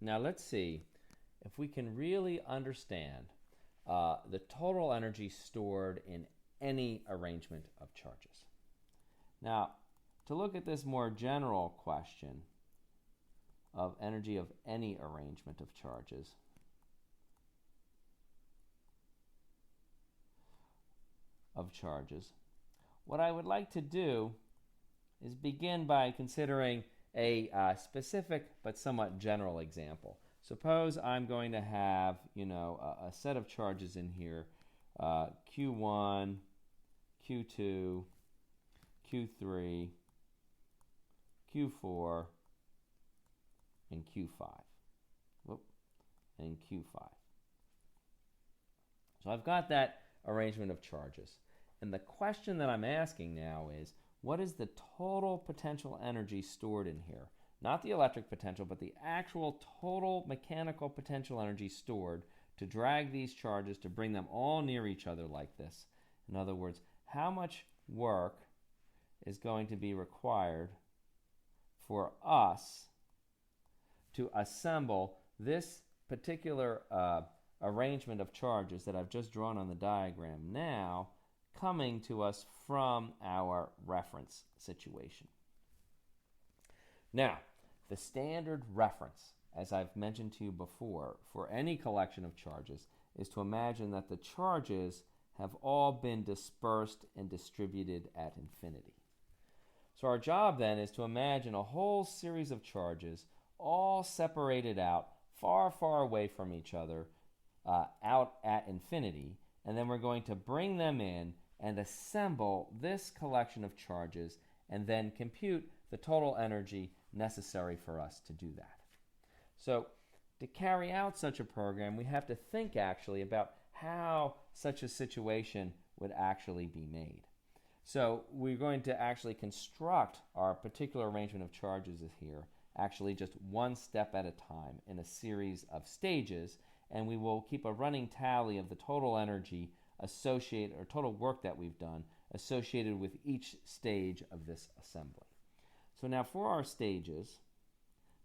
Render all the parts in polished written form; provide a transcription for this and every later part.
Now let's see if we can really understand the total energy stored in any arrangement of charges. Now, to look at this more general question of energy of any arrangement of charges, what I would like to do is begin by considering a specific but somewhat general example. Suppose I'm going to have, a set of charges in here, Q1, Q2, Q3, Q4, and Q5. And Q5. So I've got that arrangement of charges. And the question that I'm asking now is, what is the total potential energy stored in here? Not the electric potential, but the actual total mechanical potential energy stored to drag these charges to bring them all near each other like this. In other words, how much work is going to be required for us to assemble this particular arrangement of charges that I've just drawn on the diagram now, coming to us from our reference situation. Now, the standard reference, as I've mentioned to you before, for any collection of charges is to imagine that the charges have all been dispersed and distributed at infinity. So our job then is to imagine a whole series of charges all separated out far, far away from each other, out at infinity, and then we're going to bring them in and assemble this collection of charges and then compute the total energy necessary for us to do that. So to carry out such a program, we have to think actually about how such a situation would actually be made. So we're going to actually construct our particular arrangement of charges here, actually just one step at a time in a series of stages, and we will keep a running tally of the total energy associated, or total work that we've done associated with each stage of this assembly. So now for our stages,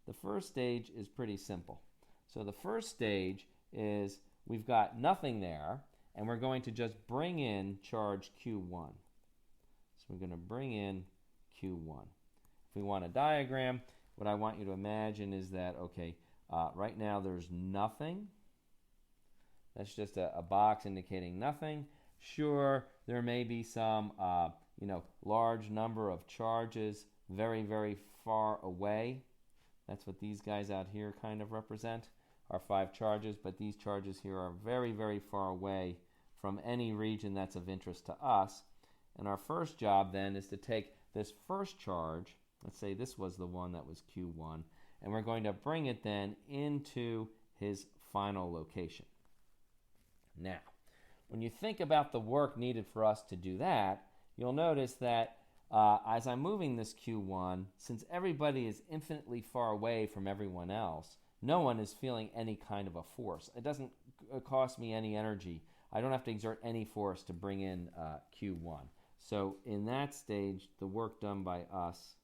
the first stage is pretty simple. So the first stage is we've got nothing there, and we're going to just bring in charge Q1. So we're going to bring in Q1. If we want a diagram, what I want you to imagine is that, right now there's nothing. That's just a box indicating nothing. Sure, there may be some, large number of charges very, very far away. That's what these guys out here kind of represent, our 5 charges, but these charges here are very, very far away from any region that's of interest to us. And our first job then is to take this first charge, let's say this was the one that was Q1, and we're going to bring it then into his final location. Now, when you think about the work needed for us to do that, you'll notice that as I'm moving this Q1, since everybody is infinitely far away from everyone else, no one is feeling any kind of a force. It doesn't cost me any energy. I don't have to exert any force to bring in Q1. So in that stage, the work done by us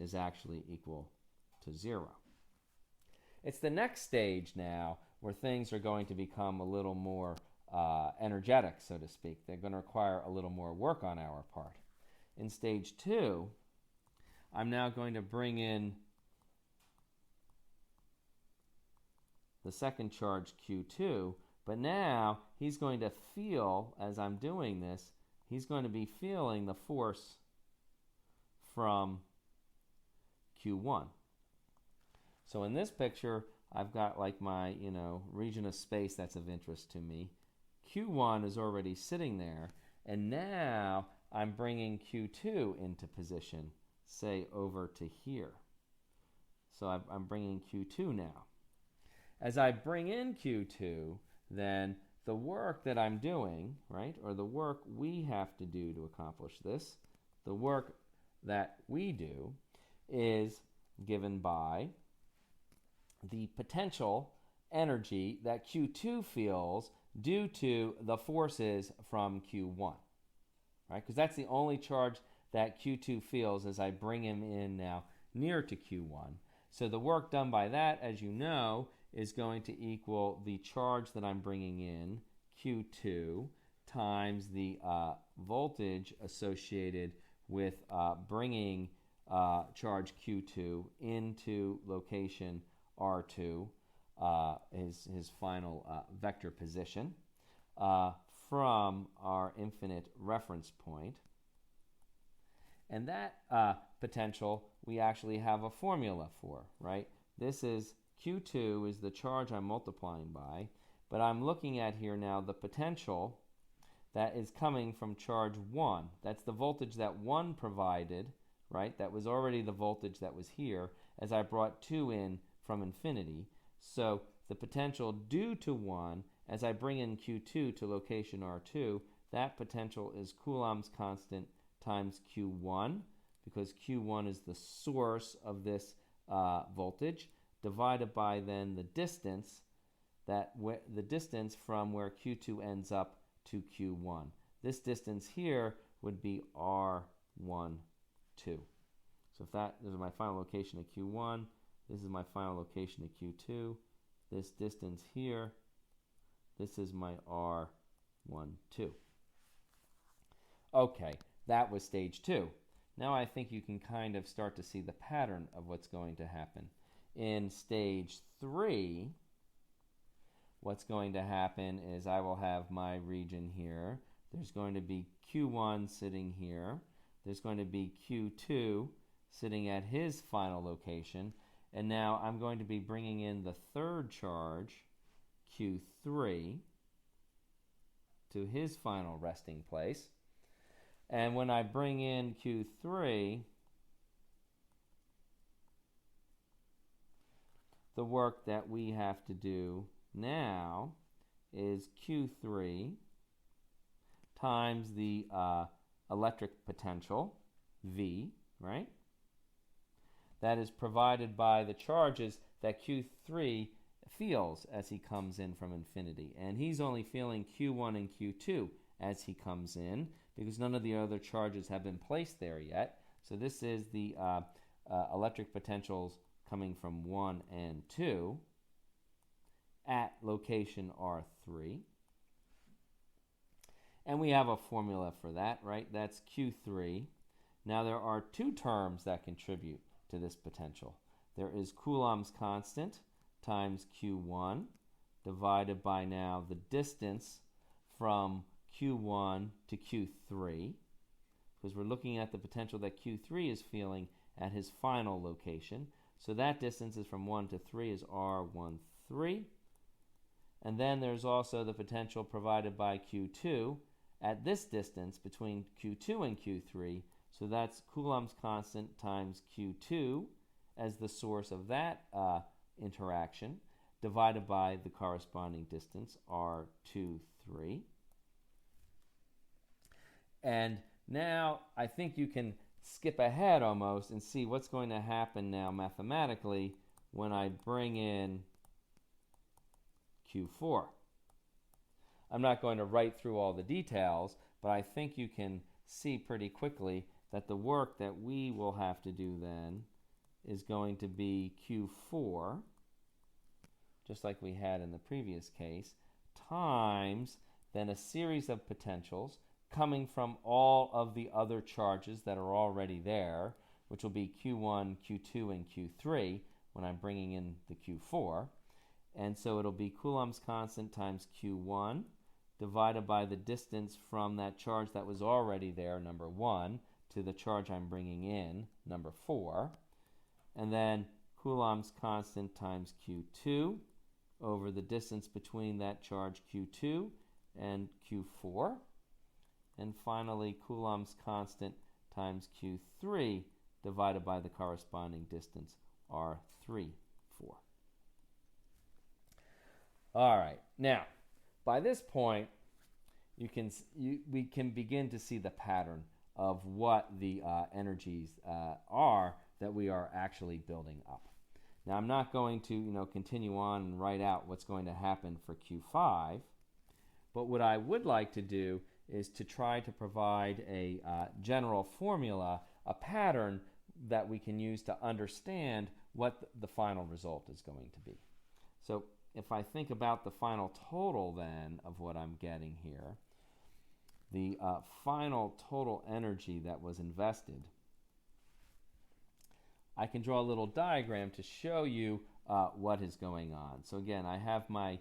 is actually equal to 0. It's the next stage now where things are going to become a little more energetic, so to speak. They're going to require a little more work on our part. In stage 2, I'm now going to bring in the second charge Q2, but now he's going to feel, as I'm doing this, he's going to be feeling the force from Q1. So in this picture, I've got like my, region of space that's of interest to me. Q1 is already sitting there, and now I'm bringing Q2 into position, say over to here. So I'm bringing Q2 now. As I bring in Q2, then the work that I'm doing, right, or the work we have to do to accomplish this, the work that we do is given by the potential energy that Q2 feels due to the forces from Q1, right? Because that's the only charge that Q2 feels as I bring him in now near to Q1. So the work done by that, as you know, is going to equal the charge that I'm bringing in, Q2, times the voltage associated with bringing charge Q2 into location R2, his final vector position, from our infinite reference point. And that potential we actually have a formula for, right? This is Q2 is the charge I'm multiplying by, but I'm looking at here now the potential that is coming from charge 1. That's the voltage that 1 provided, right? That was already the voltage that was here as I brought 2 in from infinity. So the potential due to 1 as I bring in Q2 to location R2, that potential is Coulomb's constant times Q1, because Q1 is the source of this voltage, divided by then the distance, the distance from where Q2 ends up to Q1. This distance here would be R12. So if this is my final location at Q1, this is my final location at Q2, this distance here, this is my R12. Okay, that was stage 2. Now I think you can kind of start to see the pattern of what's going to happen. In stage 3, what's going to happen is I will have my region here. There's going to be Q1 sitting here. There's going to be Q2 sitting at his final location. And now I'm going to be bringing in the third charge, Q3, to his final resting place. And when I bring in Q3, the work that we have to do now is Q3 times the electric potential, V, right? That is provided by the charges that Q3 feels as he comes in from infinity. And he's only feeling Q1 and Q2 as he comes in, because none of the other charges have been placed there yet. So this is the electric potentials coming from 1 and 2 at location R3. And we have a formula for that, right? That's Q3. Now there are two terms that contribute to this potential. There is Coulomb's constant times Q1 divided by now the distance from Q1 to Q3, because we're looking at the potential that Q3 is feeling at his final location. So that distance is from 1 to 3 is R13. And then there's also the potential provided by Q2 at this distance between Q2 and Q3. So that's Coulomb's constant times Q2 as the source of that interaction, divided by the corresponding distance, R23. And now I think you can skip ahead almost and see what's going to happen now mathematically when I bring in Q4. I'm not going to write through all the details, but I think you can see pretty quickly that the work that we will have to do then is going to be Q4, just like we had in the previous case, times then a series of potentials coming from all of the other charges that are already there, which will be Q1, Q2, and Q3 when I'm bringing in the Q4. And so it'll be Coulomb's constant times Q1 divided by the distance from that charge that was already there, number 1, to the charge I'm bringing in, number 4. And then Coulomb's constant times Q2 over the distance between that charge Q2 and Q4. And finally, Coulomb's constant times Q3 divided by the corresponding distance, R3, 4. All right. Now, by this point, we can begin to see the pattern of what the energies are that we are actually building up. Now, I'm not going to continue on and write out what's going to happen for Q5, but what I would like to do is to try to provide a general formula, a pattern that we can use to understand what the final result is going to be. So if I think about the final total then of what I'm getting here, the final total energy that was invested, I can draw a little diagram to show you what is going on. So again, I have my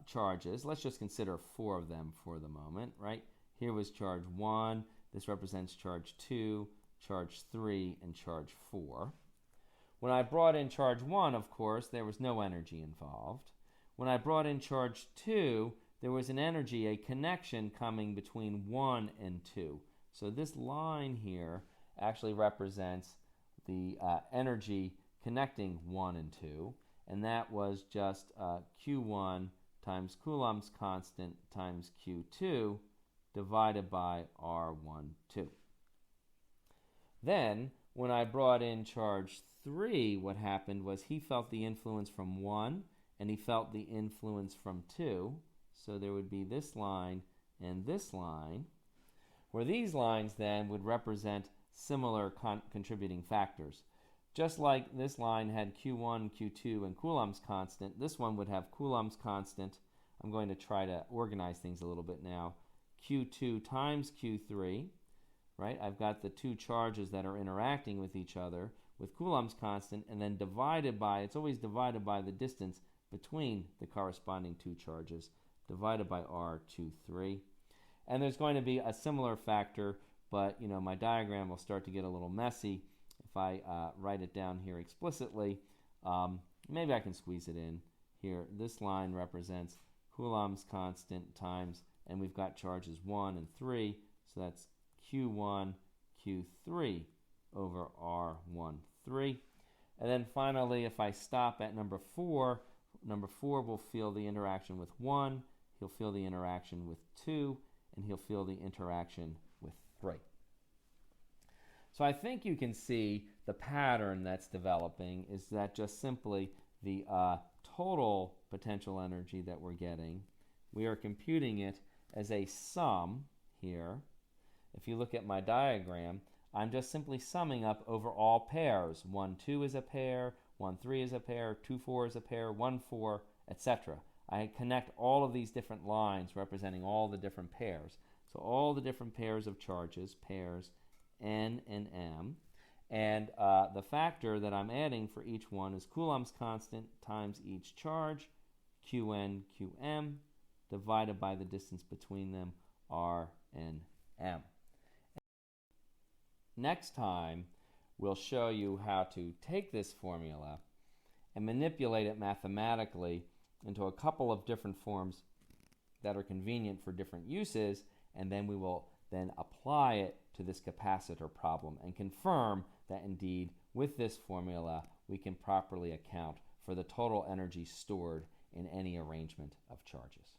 charges. Let's just consider 4 of them for the moment, right? Here was charge 1. This represents charge 2, charge 3, and charge 4. When I brought in charge 1, of course, there was no energy involved. When I brought in charge 2, there was an energy, a connection coming between 1 and 2. So this line here actually represents the energy connecting 1 and 2, and that was just Q1 times Coulomb's constant times Q2 divided by R12. Then, when I brought in charge 3, what happened was he felt the influence from 1, and he felt the influence from 2. So there would be this line and this line, where these lines then would represent similar contributing factors. Just like this line had Q1, Q2, and Coulomb's constant, this one would have Coulomb's constant. I'm going to try to organize things a little bit now. Q2 times Q3, right? I've got the two charges that are interacting with each other with Coulomb's constant, and then divided by, it's always divided by the distance between the corresponding two charges, divided by R23. And there's going to be a similar factor, but my diagram will start to get a little messy. If I write it down here explicitly, maybe I can squeeze it in here. This line represents Coulomb's constant times, and we've got charges 1 and 3, so that's Q1, Q3 over R13. And then finally, if I stop at number 4 will feel the interaction with 1, he'll feel the interaction with 2, and he'll feel the interaction with 3. So I think you can see the pattern that's developing is that just simply the total potential energy that we're getting, we are computing it as a sum here. If you look at my diagram, I'm just simply summing up over all pairs. 1, 2 is a pair, 1, 3 is a pair, 2, 4 is a pair, 1, 4, etc. I connect all of these different lines representing all the different pairs. So all the different pairs of charges, pairs N and M, and the factor that I'm adding for each one is Coulomb's constant times each charge, Qn, Qm, divided by the distance between them, R and M. Next time, we'll show you how to take this formula and manipulate it mathematically into a couple of different forms that are convenient for different uses, and then we will then apply it to this capacitor problem and confirm that indeed with this formula we can properly account for the total energy stored in any arrangement of charges.